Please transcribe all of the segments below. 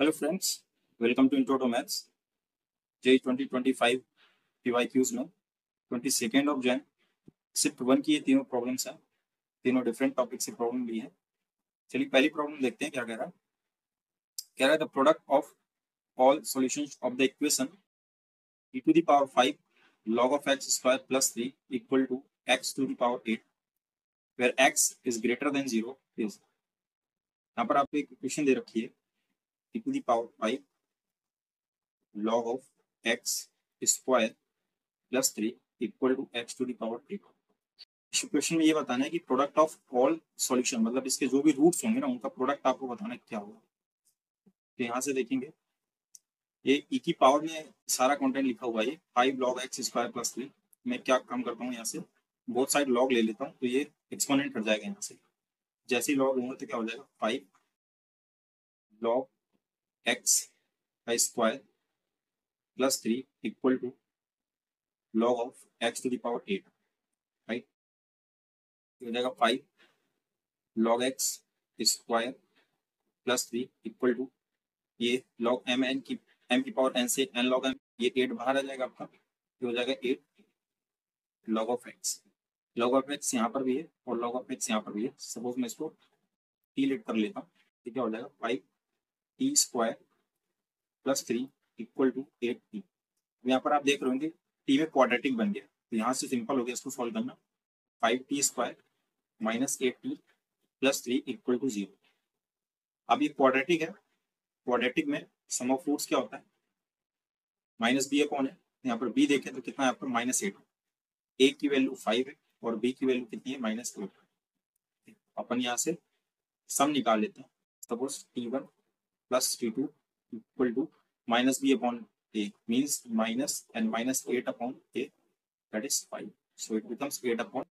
Hello friends, welcome to intro to maths JEE 2025 PYQs में 22 of Jain shift 1 की ये तीनों प्रॉब्लम्स हैं। तीनों डिफरेंट टॉपिक से प्रॉब्लम ली है। चलिए पहली प्रॉब्लम देखते हैं क्या कह रहा है। कह रहा है the product of all solutions of the equation e to the power 5 log of x square plus 3 equal to x to the power 8 where x is greater than 0 is। यहाँ पर आपको एक इक्वेशन दे रखी है e to the power 5 log of x square plus 3 equal to x to the power 3। इस equation में ये बताना है कि प्रोडक्ट ऑफ ऑल सॉल्यूशन, मतलब इसके जो भी रूट्स होंगे ना उनका प्रोडक्ट आपको बताना है क्या होगा। तो यहाँ से देखेंगे ये e की पावर में सारा कंटेंट लिखा हुआ है। ये 5 log x स्क्वायर प्लस 3। मैं क्या काम करता हूँ, यहाँ से बोथ साइड लॉग ले लेता हूँ तो ये एक्सपोनेंट हट जाएगा। यहाँ से जैसे ही लॉग होगा तो क्या हो जाएगा 5 log x का square plus 3 equal to log of x to the power 8, right. हो जाएगा 5 log x square plus 3 equal to ये log m की पावर n से n log m, ये 8 बाहर आ जाएगा आपका। ये हो जाएगा 8 log of x। log of x यहाँ पर भी है और log ऑफ x यहाँ पर भी है। सपोज मैं इसको t लेट कर लेता हूँ तो क्या हो जाएगा 5 t square plus 3 equal to 8t। यहाँ पर आप देख रहे होंगे t में क्वाड्रेटिक बन गया, तो यहाँ से सिंपल हो गया इसको सॉल्व करना। 5t square minus 8t plus 3 equal to 0। अब ये क्वाड्रेटिक है, क्वाड्रेटिक में सम ऑफ रूट्स क्या होता है, माइनस बी कौन है। यहाँ पर बी देखें तो कितना है आपका -8। ए की वैल्यू 5 है और बी की वैल्यू कितनी है -8। अपन यहाँ से सम निकाल लेते हैं। Suppose t1 plus t2 equal to minus B upon A means minus and minus 8 upon A, that is 5। So it becomes 8 upon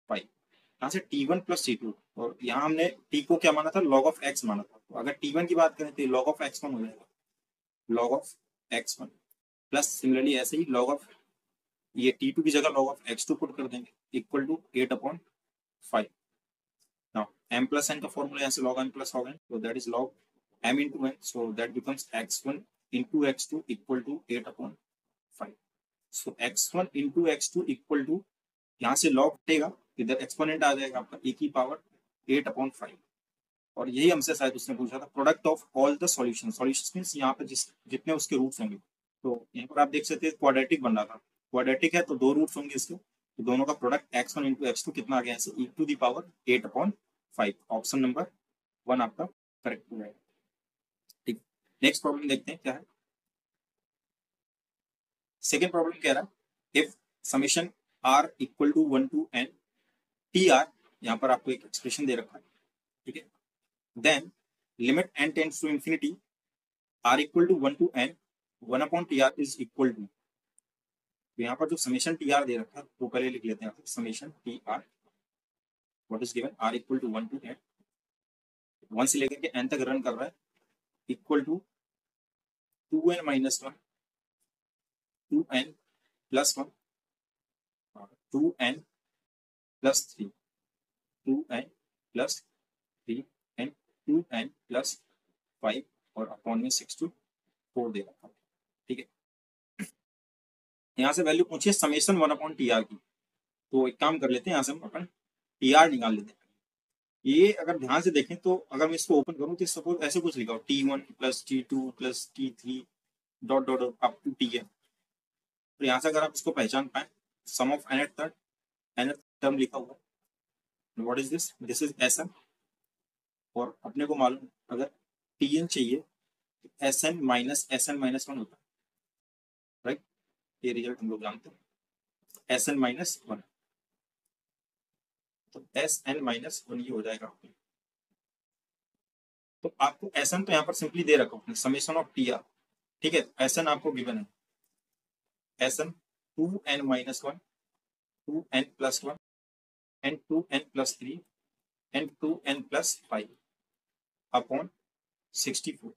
5। यहाँ से t1 प्लस t2 और यहाँ हमने t को क्या माना था, log ऑफ x माना था। तो अगर t1 की बात करें तो log ऑफ x1 हो जाएगा, log of x1 plus similarly ऐसे ही log ऑफ ये t2 की जगह log ऑफ x2 पुट कर देंगे equal to 8 upon 5। Now m plus n का फॉर्मूला यहाँ से log m plus log n, so that is log m into n, so that becomes x1 into x2 equal to 8 upon 5। So x1 into x2 equal to यहाँ से log हटेगा, इधर exponent आ जाएगा आपका e की power 8 upon 5। और यही हमसे शायद उसने पूछा था product of all the solution. Solutions means यहाँ पे जितने उसके रूट्स होंगे। तो यहाँ पर आप देख सकते हैं क्वाड्रेटिक बन रहा था, क्वाड्रेटिक है तो दो रूट्स होंगे इसके, तो दोनों का प्रोडक्ट x1 इंटू x2 कितना आ गया है, e to the power 8 upon 5। Option number 1 आपका करेक्ट हो जाएगा। ठीक, नेक्स्ट प्रॉब्लम देखते हैं क्या है। सेकेंड प्रॉब्लम कह रहा है if summation r equal to 1 to n tr, यहाँ पर आपको एक एक्सप्रेशन दे रखा है, ठीक है। Then limit n tends to infinity r equal to 1 to n 1 upon tr is equal to. तो यहाँ पर जो समेशन tr दे रखा है वो पहले लिख लेते हैं। Summation tr what is given, r equal to 1 to n, 1 से लेकर के n तक रन कर रहा है, equal to 2n minus 1 2n plus 1 2n plus 3 2n plus 3 and 2n plus 5 और अपॉन में 6 to 4 दे रखा है, ठीक है। यहाँ से वैल्यू पूछिए समेशन 1 अपॉन tr की, तो एक काम कर लेते हैं, यहाँ से हम अपन tr निकाल लेते हैं। ये अगर ध्यान से देखें तो अगर मैं इसको ओपन करूँ तो सपोज ऐसे कुछ लिखा हो t1 plus t2 plus t3 dot dot up to tn। तो यहाँ से अगर आप इसको पहचान पाए सम ऑफ nth टर्म लिखा हुआ, what is this, this is Sn। और अपने को मालूम अगर tn चाहिए तो Sn माइनस Sn-1 होता है, राइट। ये रिजल्ट हम लोग जानते हैं Sn-1, तो Sn-1 ये हो जाएगा। तो आपको Sn तो यहाँ पर सिंपली दे रखा हूँ समेशन ऑफ tr, ठीक है। Sn आपको गिवन है Sn 2n minus 1 2n plus 1 and 2n plus 3 and 2n plus 5 upon 64।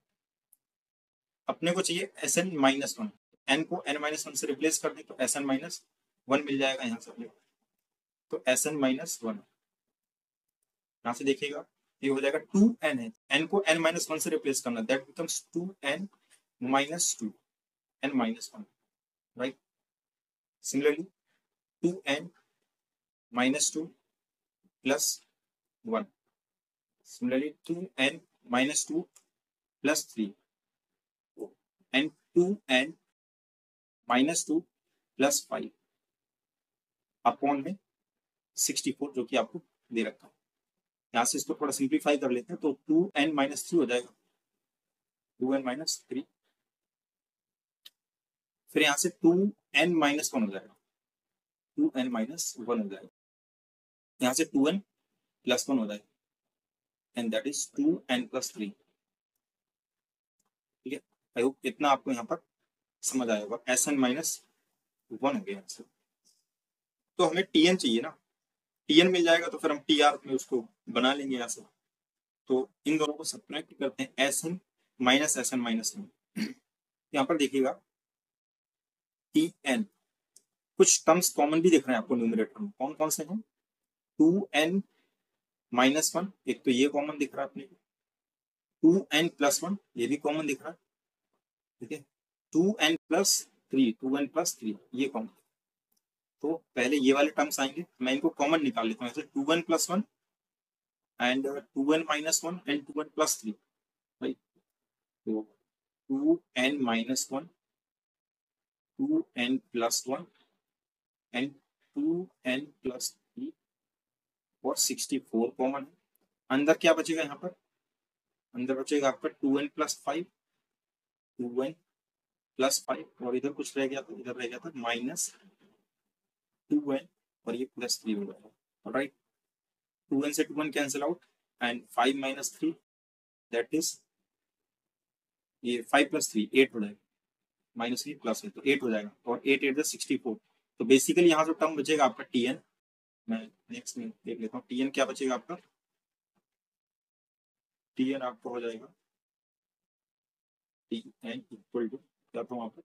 अपने को चाहिए Sn-1, n को n-1 से रिप्लेस कर दे तो Sn-1 मिल जाएगा यहाँ से। तो Sn-1 यहाँ से देखिएगा ये हो जाएगा 2n है, n को n-1 से रिप्लेस करना, that becomes 2n - 2 n - 1, right. Similarly 2n - 2 plus 1, similarly 2n - 2 plus 3 and 2n - 2 plus 5 upon में 64 जो कि आपको दे रखा है। यहाँ से इसको थोड़ा सिंप्लीफाई कर लेते हैं, तो 2n - 3 हो जाएगा, 2n - 3, फिर यहाँ से 2n - 1 हो जाएगा, 2n - 1 हो जाएगा, यहाँ से 2n + 1 हो जाएगा, एंड दैट इज 2n + 3। ठीक है, आई होप इतना आपको यहाँ पर समझ आया होगा। Sn - 1 हो गया आंसर। तो हमें Tn चाहिए ना, Tn मिल जाएगा तो फिर हम Tr में उसको बना लेंगे यहाँ से। तो इन दोनों को सब्ट्रैक्ट करते हैं, Sn - Sn - 1। यहाँ पर देखिएगा Tn, कुछ टर्म्स कॉमन भी दिख रहे हैं आपको न्यूमरेटर में। कौन कौन से हैं? 2n - 1, एक तो ये कॉमन दिख रहा है अपने को, 2n + 1 ये भी कॉमन दिख रहा है, ठीक है, 2n + 3, 2n + 3 ये कॉमन। तो पहले ये वाले टर्म्स आएंगे, मैं इनको कॉमन निकाल लेता हूँ, जैसे 2n + 1 and 2n - 1 and 2n + 3, right. तो 2n - 1, 2n + 1 एंड 2n + 3 और 64 कॉमन है। अंदर क्या बचेगा? यहाँ पर अंदर बचेगा आपका 2n + 5, 2n + 5, और इधर कुछ रह गया था, इधर रह गया था -2n, और ये +3 हो जाएगा, राइट। 2n से 2n cancel out and 5 - 3 that is ये 5 + 3 8 हो जाएगा, -3 +8 तो 8 हो जाएगा, और 8 8 64। तो बेसिकली यहाँ जो टर्म बचेगा आपका Tn, मैं नेक्स्ट में देख लेता हूँ, Tn क्या बचेगा आपका? Tn आपको हो जाएगा Tn इक्वल टू क्या था वहाँ पर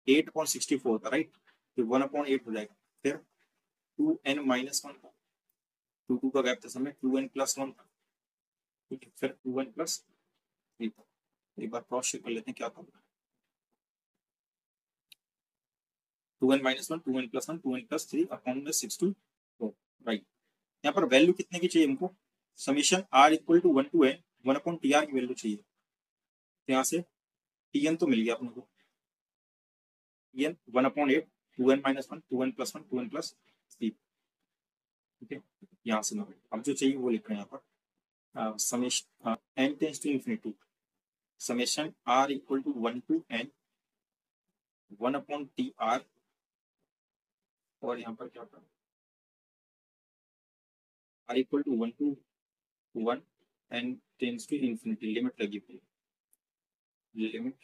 8/64 था, राइट। फिर 1/8 हो जाएगा, फिर 2n - 1 था, 2 का गैप था समय, 2n + 1 था, ठीक है, फिर 2n + 3 था। एक बार क्रॉस चेक कर लेते हैं क्या था, 2n - 1, 2n + 1, 2n + 3 अपॉन में 64, राइट। यहाँ पर वैल्यू कितने की चाहिए हमको? Summation r = 1 to n 1/tr की वैल्यू चाहिए। यहाँ से Tn तो मिल गया अपने को, Tn 1/8, 2n - 1, 2n + 1, 2n + 3, ठीक है। यहाँ से अब जो चाहिए वो लिख रहे हैं यहाँ पर, summation n tends to infinity, summation r = 1 to n 1/tr, और यहाँ पर क्या था, r = 1 to 1 n tends to infinity, limit लगी हुई है, limit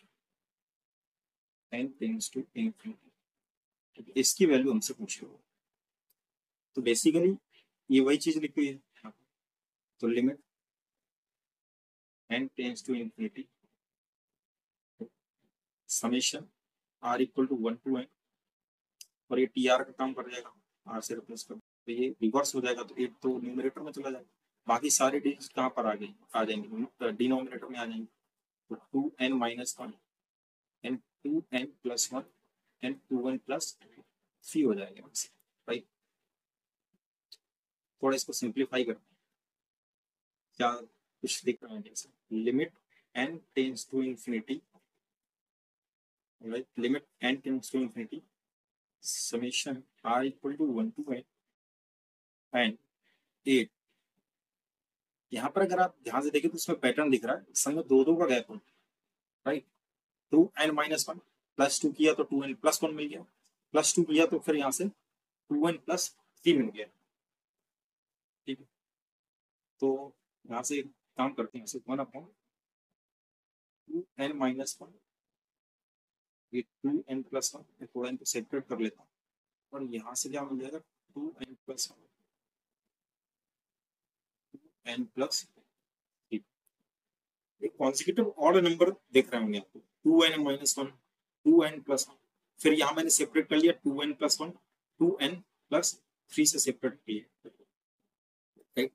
n tends to infinity, इसकी वैल्यू हमसे पूछी हो। तो बेसिकली ये वही चीज लिखी हुई है, तो limit n tends to infinity summation r = 1 to n, और ये tr का काम कर जाएगा, r से रिप्लेस कर, तो ये रिवर्स हो जाएगा, तो 8 तो न्यूमरेटर में चला जाएगा, बाकी सारे डिजिट्स कहाँ पर आ जाएंगे? डिनोमिनेटर में आ जाएंगे। तो 2n - 1 and 2n + 1 and 2n + 3 हो जाएगा, राइट। थोड़ा इसको सिंप्लीफाई करते हैं, क्या कुछ दिख रहा है? जैसे limit n tends to infinity, right, limit n tends to infinity summation r = 1 to n and 8। यहाँ पर अगर आप ध्यान से देखें तो इसमें पैटर्न दिख रहा है, संग दो का गैप है, राइट। 2n - 1 +2 किया तो 2n + 1 मिल गया, +2 किया तो फिर यहाँ से 2n + 3 मिल गया, ठीक है। तो यहाँ से काम करते हैं, 1/2n - 1, ये 2n + 1, थोड़ा इनको सेपरेट कर लेता हूँ, और यहाँ से क्या मिल जाएगा 2n + 1, n + 3। एक कॉन्जिक्यूटिव ऑड नंबर देख रहे होंगे आपको, 2n - 1, 2n + 1, फिर यहाँ मैंने सेपरेट कर लिया 2n + 1, 2n + 3 से सेपरेट किया, राइट।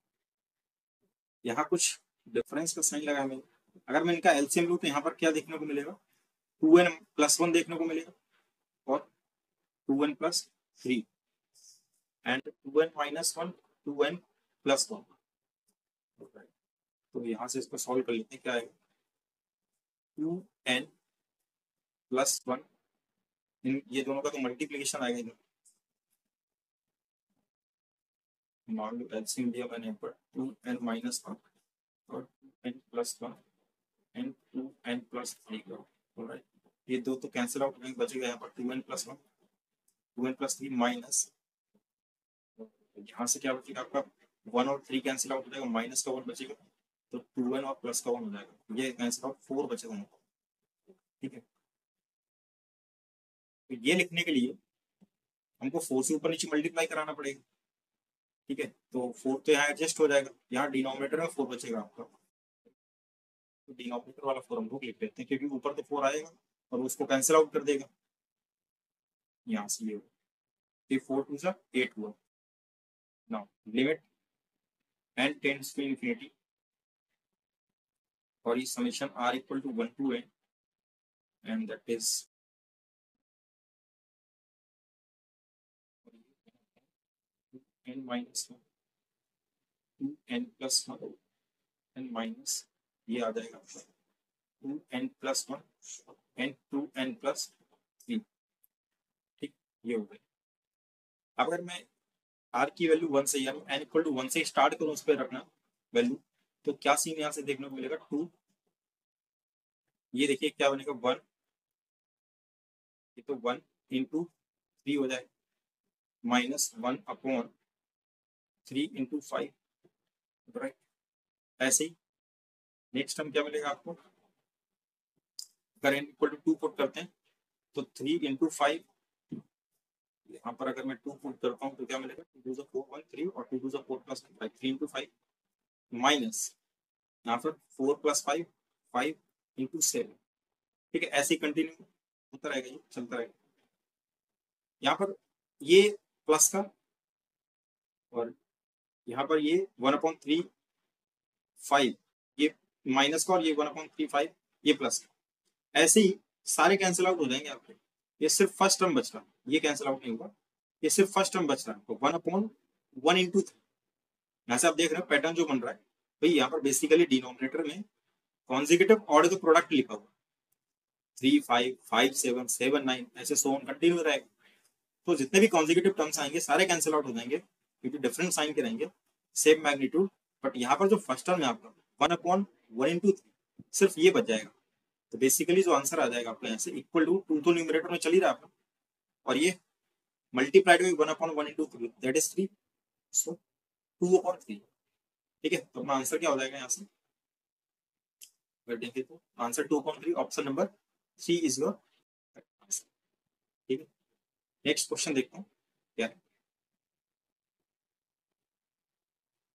यहाँ कुछ डिफरेंस का साइन लगा है मैंने। अगर मैं इनका एलसीएम लूँ तो यहाँ पर क्या देखने को मिलेगा, 2n+1 देखने को मिलेगा और 2n+3 एंड 2n-1 2n+1। तो यहाँ से इसको सॉल्व कर लेते हैं, क्या आएगा 2n+1, ये दोनों का तो मल्टीप्लीकेशन आएगा इधर। मान लो एलसीएम दिया मैंने यहाँ पर 2n-1 और 2n+1 एंड 2n+3 का। ऑलराइट, ये दो तो कैंसिल आउट होंगे, बचेगा यहाँ पर 2n+1 2n+3 माइनस, यहाँ से क्या बचेगा आपका 1 और 3 कैंसिल आउट हो जाएगा, माइनस का 1 बचेगा, तो 2n और प्लस का 1 हो जाएगा, ये कैंसिल आउट 4 बचेगा हमको। ठीक है, तो ये लिखने के लिए हमको 4 से ऊपर नीचे मल्टीप्लाई कराना पड़ेगा। ठीक है, तो 4 तो यहाँ एडजस्ट हो जाएगा, यहाँ डिनोमिनेटर में 4 बचेगा आपका, तो डिनोमिनेटर वाला 4 हम लोग लिख लेते हैं, क्योंकि ऊपर तो 4 आएगा और उसको कैंसिल आउट कर देगा। यहाँ से ये 4 2 सा 8 हुआ। Now limit n tends to infinity और ये summation r equal to 1 to n and that is n-1 2n+1 n minus ये आ जाएगा 2n+1 and 2n+3। ठीक, ये हो गया। अगर मैं r की वैल्यू 1 से, यानी n इक्वल टू 1 से स्टार्ट करूं, उस पर रखना वैल्यू, तो क्या सीन यहाँ से देखने को मिलेगा 2, ये देखिए क्या बनेगा 1, ये तो 1 × 3 हो जाएगा, -1/3 × 5, राइट। ऐसे ही नेक्स्ट टर्म क्या मिलेगा आपको, अगर n इक्वल टू 2 पुट करते हैं तो 3 × 5, यहाँ पर अगर मैं 2 पुट करता हूँ तो क्या मिलेगा 2 2 4 1 3 और 2 2 4 + 5 3 × 5 माइनस यहाँ पर 4 + 5 5 × 7। ठीक है, ऐसे ही कंटिन्यू होता रहेगा, ये चलता रहेगा। यहाँ पर ये प्लस का और यहाँ पर ये 1/3 5, ये माइनस का और ये 1/3 5 ये प्लस का। ऐसे ही सारे कैंसिल आउट हो जाएंगे आपके, ये सिर्फ फर्स्ट टर्म बच रहा, ये कैंसिल आउट नहीं होगा, ये सिर्फ फर्स्ट टर्म बच रहा है। तो 1/1 × 3, यहाँ से आप देख रहे हो पैटर्न जो बन रहा है भाई, यहाँ पर बेसिकली डिनोमिनेटर में कॉन्जिक्यूटिव ऑर्डर का प्रोडक्ट लिखा हुआ 3 5 5 7 7 9 ऐसे सो ऑन कंटिन्यू रहेगा। तो जितने भी कॉन्जिक्यूटिव टर्म्स आएंगे सारे कैंसिल आउट हो जाएंगे, क्योंकि डिफरेंट साइन के रहेंगे, सेम मैग्नीट्यूड, बट यहाँ पर जो फर्स्ट टर्म है आपका 1/1 × 3 सिर्फ ये बच जाएगा। तो बेसिकली जो आंसर आ जाएगा आपका यहाँ से इक्वल टू 2 तो न्यूमरेटर में चल ही रहा है आपका, और ये मल्टीप्लाइड विद 1/1 × 3 दैट इज 3, सो 2/3। ठीक है, तो अपना आंसर क्या हो जाएगा यहाँ से, अगर देखें तो answer 2/3, option number 3 is your answer. ठीक है, नेक्स्ट क्वेश्चन देखते हैं क्या है।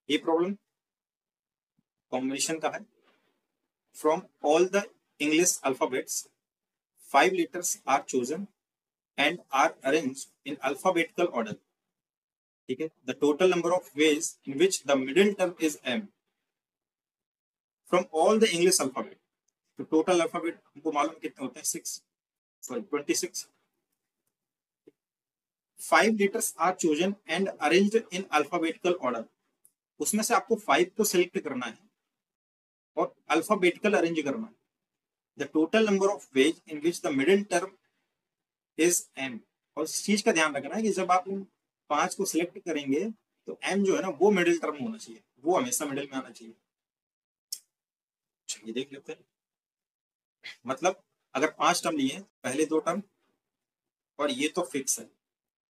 ये प्रॉब्लम कॉम्बिनेशन का है। From all the English alphabets 5 letters are chosen and are arranged in alphabetical order. ठीक है, the total number of ways in which the middle term is m from all the English alphabet. तो total alphabet हमको मालूम कितने होते हैं 26। 5 letters are chosen and arranged in alphabetical order, उसमें से आपको 5 को सिलेक्ट करना है और अल्फाबेटिकल अरेंज करना है। The total number of ways in which the middle term is m, और इस चीज का ध्यान रखना है कि जब आप 5 को सिलेक्ट करेंगे तो m जो है ना वो मिडिल टर्म होना चाहिए, वो हमेशा मिडिल में आना चाहिए। चलिए देख लेते हैं, मतलब अगर 5 टर्म लिए पहले 2 टर्म और ये तो फिक्स है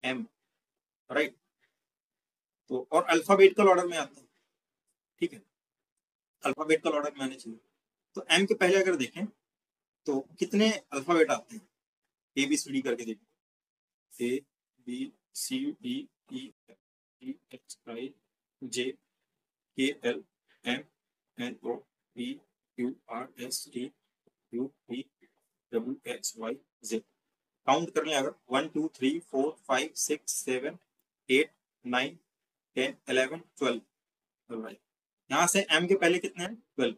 m, राइट, तो और अल्फाबेटिकल ऑर्डर में आते हैं। ठीक है, अल्फाबेटिकल ऑर्डर में आने चाहिए। तो m के पहले अगर देखें तो कितने अल्फाबेट आते हैं, ए बी सी डी करके देखिए, A B C D E F G H I J K L M N O P Q R S T U P W X Y Z. Count कर लें अगर 1 2 3 4 5 6 7 8 9 10 11 12, यहाँ यहाँ से m के पहले कितने हैं 12।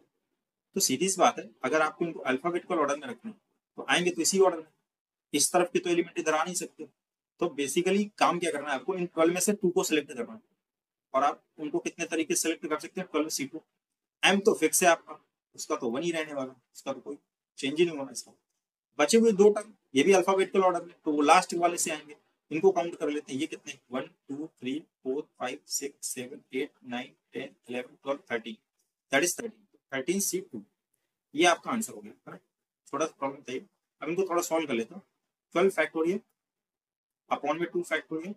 तो सीधी सी बात है, अगर आपको इनको अल्फाबेटिकल ऑर्डर में रखना है तो आएंगे तो इसी ऑर्डर में, इस तरफ की तो एलिमेंट इधर आ नहीं सकते। तो बेसिकली काम क्या करना है आपको, इन 12 में से 2 को सिलेक्ट करना है। और आप उनको कितने तरीके से सिलेक्ट कर सकते हैं, 12C2। m तो फिक्स है आपका, उसका तो 1 ही रहने वाला, उसका तो कोई चेंज ही नहीं होना इसका। बचे हुए 2 टर्म ये भी अल्फाबेटिकल ऑर्डर में, तो वो लास्ट वाले से आएंगे, इनको काउंट कर लेते हैं। ये कितने 1 2 3 4 5 6 7 8 9 10 11 12 13, दैट इज 13C2। ये आपका आंसर हो गया। थोड़ा प्रॉब्लम था ये, अब इनको थोड़ा सॉल्व कर लेता हूँ। 12 फैक्टोरियल अपॉन में 2 फैक्टोरियल,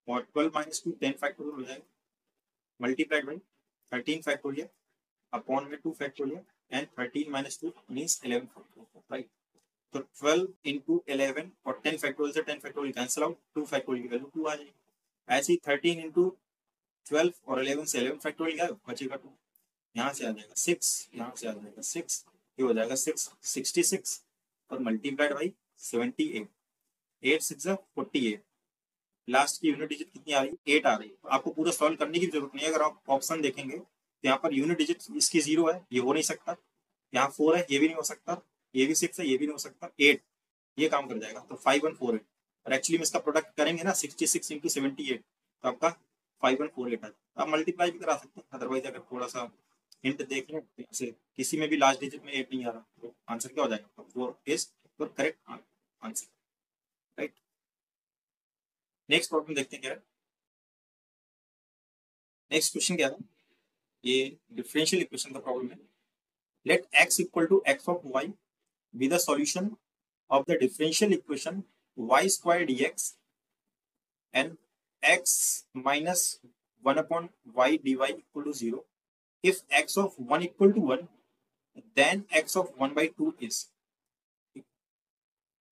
और 12 माइनस 2 10 फैक्टोरियल हो जाएगा, मल्टीप्लाइड बाई 13 फैक्टोरियल अपॉन में 2 factorial, and 13 minus 2 means 11 factorial, right. तो 12 इंटू 11 और 10 फैक्टोरियल से 10 फैक्टोरियल कैंसिल आउट, 2 फैक्टोरियल की वैल्यू 2 आ जाएगी। ऐसे ही 13 इंटू 12 और 11 से 11 फैक्टोरियल क्या बचेगा 2, यहाँ से आ जाएगा 6, यहाँ से आ जाएगा 6, ये हो जाएगा 6 66, और मल्टीप्लाइड बाई 78, 8 6 48, लास्ट की यूनिट डिजिट कितनी आ रही है 8 आ रही है। तो आपको पूरा सॉल्व करने की जरूरत नहीं है, अगर आप ऑप्शन देखेंगे तो यहाँ पर यूनिट डिजिट इसकी 0 है, ये हो नहीं सकता, यहाँ 4 है, ये भी नहीं हो सकता, ये भी 6 है, ये भी नहीं हो सकता, 8 ये काम कर जाएगा। तो 5148, और एक्चुअली में इसका प्रोडक्ट करेंगे ना 66 इंटू 78, तो आपका 5148 आ जाएगा। आप मल्टीप्लाई भी करा सकते हैं, अदरवाइज अगर थोड़ा सा हिंट देख लें तो से किसी में भी लास्ट डिजिट में 8 नहीं आ रहा, तो आंसर क्या हो जाएगा 4 is your correct answer, right. Next problem देखते हैं क्या है। नेक्स्ट क्वेश्चन क्या है, ये डिफरेंशियल इक्वेशन का प्रॉब्लम है। Let x equal to x of y be the solution of the differential equation y square dx and x minus 1 upon y dy equal to 0 if x of 1 equal to 1 then x of 1 by 2 is।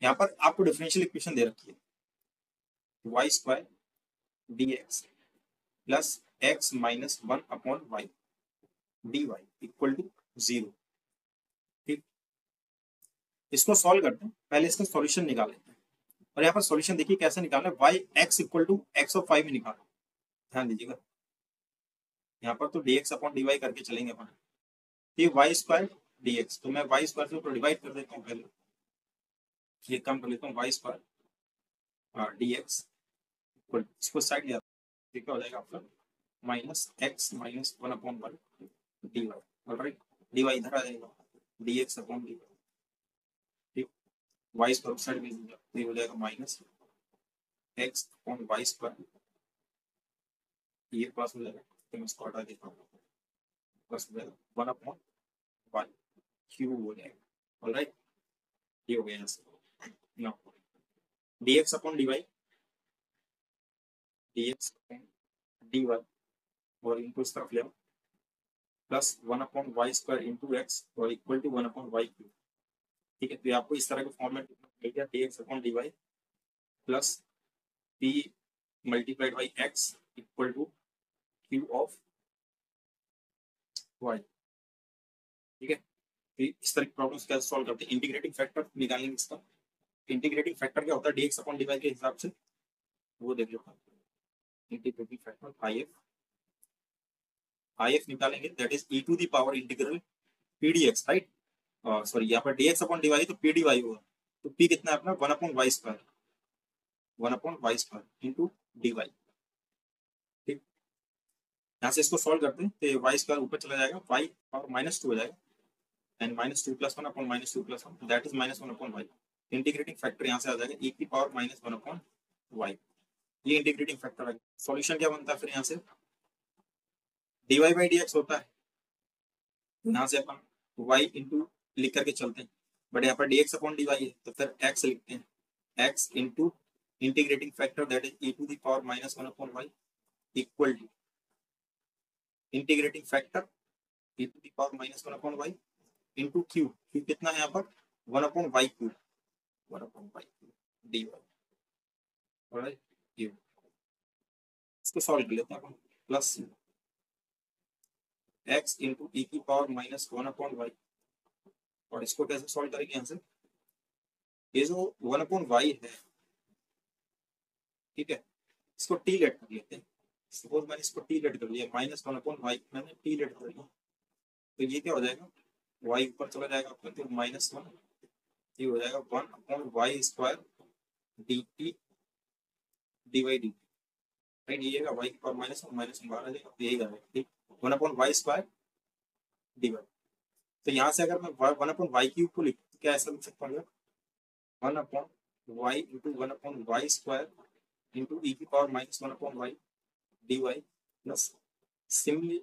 यहाँ पर आपको differential equation दे रखी है y square dx plus x minus 1 upon y dy equal to 0। ठीक, इसको solve करते हैं, पहले इसका सॉल्यूशन निकाल लेते हैं। और यहाँ पर सॉल्यूशन देखिए कैसे निकालना है, y x equal to x of 5 में निकालना, ध्यान दीजिएगा। यहाँ पर तो dx अपॉन dy करके चलेंगे अपन, ये y स्क्वायर dx, तो मैं y स्क्वायर से डिवाइड कर देता हूँ, पहले ये कम कर लेता हूँ, y स्क्वायर dx इक्वल, इसको साइड लिया तो क्या हो जाएगा आपका minus x minus 1 upon 1 dy, alright, dy इधर आ जाएगा dx अपॉन dy, ठीक, y स्क्वायर साइड में तो ये हो जाएगा minus x upon y square, ये प्लस हो जाएगा, तो मैं इसको हटा देता हूँ, प्लस हो जाएगा 1 अपॉन y क्यूब हो जाएगा, ऑलराइट, ये हो गया यहाँ से। Now dx upon dy, dx upon dy और इनको इस तरफ ले आओ, plus 1 upon Y square into X और equal to 1 upon Y cube. ठीक है, तो आपको इस तरह का फॉर्मेट मिल गया, dx upon dy plus p multiplied by x equal to Q of y। ठीक है, तो इस तरह की प्रॉब्लम्स कैसे सॉल्व करते हैं, इंटीग्रेटिंग फैक्टर निकालेंगे इसका। इंटीग्रेटिंग फैक्टर क्या होता है dx अपॉन dy के हिसाब से, वो देख लो। इंटीग्रेटिंग फैक्टर if निकालेंगे, that is e to the power integral pdx, right. Sorry, यहाँ पर dx अपॉन dy तो pdy होगा, तो p कितना है अपना 1 upon Y square, 1 upon Y square into dy। ठीक, यहाँ से इसको सॉल्व करते हैं, तो वाई स्क्वायर ऊपर चला जाएगा, y पावर माइनस 2 हो जाएगा, and minus 2 plus 1 upon minus 2 plus 1 that is minus 1 upon Y. Integrating factor यहाँ से आ जाएगा e की पावर माइनस 1 अपॉन वाई, ये इंटीग्रेटिंग फैक्टर है। सॉल्यूशन क्या बनता है फिर यहाँ से, dy बाई dx होता है, यहाँ से अपन y इंटू लिख करके चलते हैं, बट यहाँ पर dx अपॉन dy है, तो फिर x लिखते हैं, x into integrating factor that is e to the power minus 1 upon y equal to integrating factor e to the power minus 1 upon y into Q, Q कितना है यहाँ पर 1 upon y cube, 1 upon y cube dy, alright. ये इसको solve कर लेते हैं अपन, प्लस x इंटू e की पावर माइनस 1 अपॉन y, और इसको कैसे सॉल्व करेंगे यहाँ से, ये जो 1 अपॉन y है, ठीक है, इसको t लेट कर लेते हैं। सपोज मैंने इसको t लेट कर लिया, माइनस 1 अपॉन y मैंने t लेट कर लिया, तो ये क्या हो जाएगा, y ऊपर चला जाएगा आपका, तो -1, ये हो जाएगा 1/y² dt dy dt, right. ये है y की पावर -1 बाहर आ जाएगा, तो यही आएगा, ठीक, 1/y² dy। तो यहाँ से अगर मैं 1/y³ को लिख तो क्या ऐसा लिख सकता हूँ, 1/y into 1/y² into e की power -1/y dy plus simply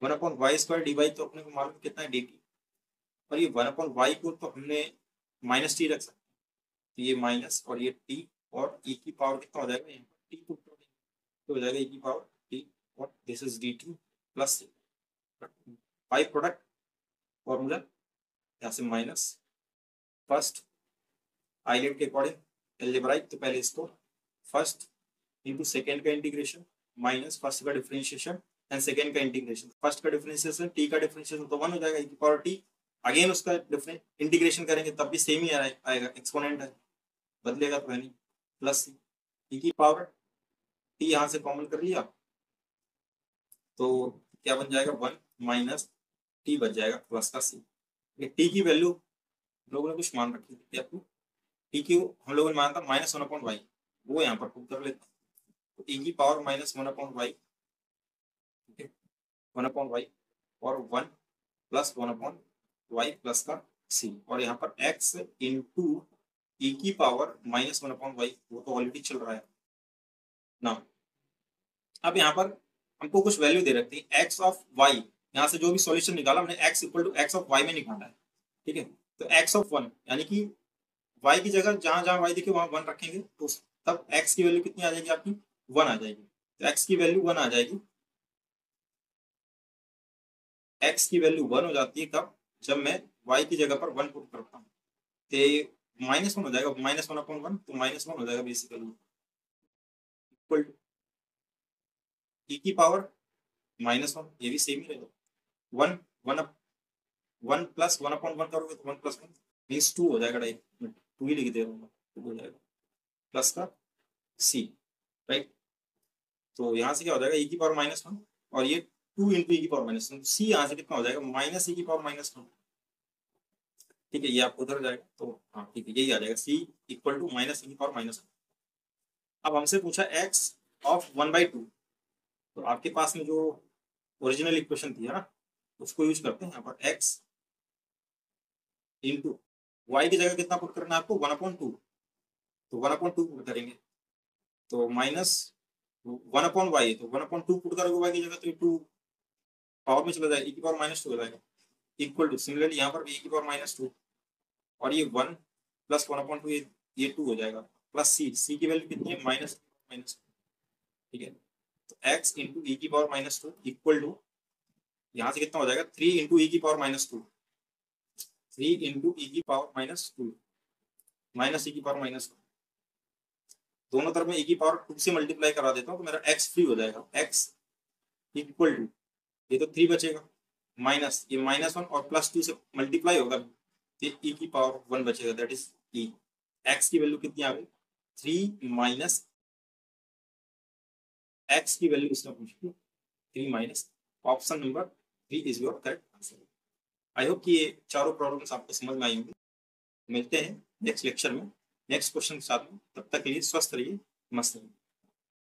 1/y² dy, तो अपने को मालूम कितना है dt, और ये 1/y को तो हमने -t रख सकते, तो ये माइनस और ये t, और e की पावर कितना हो जाएगा, यहाँ पर t पुट कर देंगे, तो हो जाएगा e की पावर t, और this is dt plus by product formula यहाँ से माइनस फर्स्ट आइलेट के अकॉर्डिंग एल्जेब्राइक, तो पहले इसको फर्स्ट इंटू सेकेंड का इंटीग्रेशन माइनस फर्स्ट का डिफरेंशिएशन एंड सेकेंड का इंटीग्रेशन, फर्स्ट का डिफरेंशिएशन टी का डिफरेंशिएशन तो 1 हो जाएगा, e की पावर t, अगेन उसका डिफरेंट इंटीग्रेशन करेंगे तब भी सेम ही आएगा, एक्सपोनेंट है, बदलेगा तो है नहीं, प्लस e की पावर t यहाँ से कॉमन कर लिया, तो क्या बन जाएगा 1 माइनस t बच जाएगा प्लस का c। t की वैल्यू लोगों ने कुछ मान रखी थी आपको, टी की हम लोगों ने माना था -1/y, वो यहाँ पर पुट कर लेते हैं, तो e की पावर -1/y, 1/y और 1 प्लस 1/y प्लस का c, और यहाँ पर x इंटू e की पावर -1/y, वो तो ऑलरेडी चल रहा है ना। अब यहाँ पर हमको कुछ वैल्यू दे रखती है x ऑफ y, यहाँ से जो भी सॉल्यूशन निकाला हमने x equal to x of y में निकाला है, ठीक है। तो x ऑफ 1 यानी कि y की जगह जहां जहां y दिखे वहां 1 रखेंगे, तो तब x की वैल्यू कितनी आ जाएगी आपकी, 1 आ जाएगी, तो x की वैल्यू 1 आ जाएगी, x की वैल्यू 1 हो जाती है कब, जब मैं y की जगह पर 1 पुट करता हूँ, तो -1 हो जाएगा, -1/1, तो -1 हो जाएगा बेसिकली, इक्वल टू e की पावर -1, ये भी सेम ही रहेगा, 1 1 1 प्लस 1/1 करोगे तो 1 प्लस 1 मीन्स 2 हो जाएगा, डायरेक्ट 2 ही लिख दे रहा हूँ, 2 हो जाएगा प्लस का c, राइट। तो यहाँ से क्या हो जाएगा e की पावर -1, और ये 2 इंटू e की पावर -1, c यहाँ से कितना हो जाएगा -e की पावर -1, ठीक है, ये आपको उधर जाएगा, तो हाँ ठीक है, यही आ जाएगा c इक्वल टू -e की पावर -1। अब हमसे पूछा x ऑफ 1/2, तो आपके पास में जो ओरिजिनल इक्वेशन थी है ना, उसको यूज करते हैं यहाँ पर, x इंटू y की जगह कितना पुट करना है आपको, 1/2, तो 1/2 पुट करेंगे, तो माइनस 1/y, तो 1/2 पुट करोगे y की जगह, तो 2 पावर में चला जाएगा, e की पावर -2 हो जाएगा, इक्वल टू सिमिलरली यहाँ पर भी e की पावर -2, और ये 1 प्लस 1/2, ये 2 हो जाएगा, प्लस c की वैल्यू कितनी है, माइनस, ठीक है। तो x इंटू e की पावर -2 इक्वल टू यहाँ से कितना हो जाएगा, 3 इंटू e की पावर -2, 3 इंटू e की पावर -2 माइनस e की पावर -2, दोनों तरफ में e की पावर 2 से मल्टीप्लाई करा देता हूँ, तो मेरा x फ्री हो जाएगा, x इक्वल टू, ये तो 3 बचेगा, माइनस ये -1 और +2 से मल्टीप्लाई होगा, तो e की पावर 1 बचेगा, दैट इज e, x की वैल्यू कितनी आ गई, 3 माइनस x की वैल्यू इसमें पूछी 3 minus, option number 3 is your correct answer. I hope कि ये चारों प्रॉब्लम्स आपको समझ में आई होंगी। मिलते हैं नेक्स्ट लेक्चर में नेक्स्ट क्वेश्चन के साथ में, तब तक के लिए स्वस्थ रहिए, मस्त रहिए।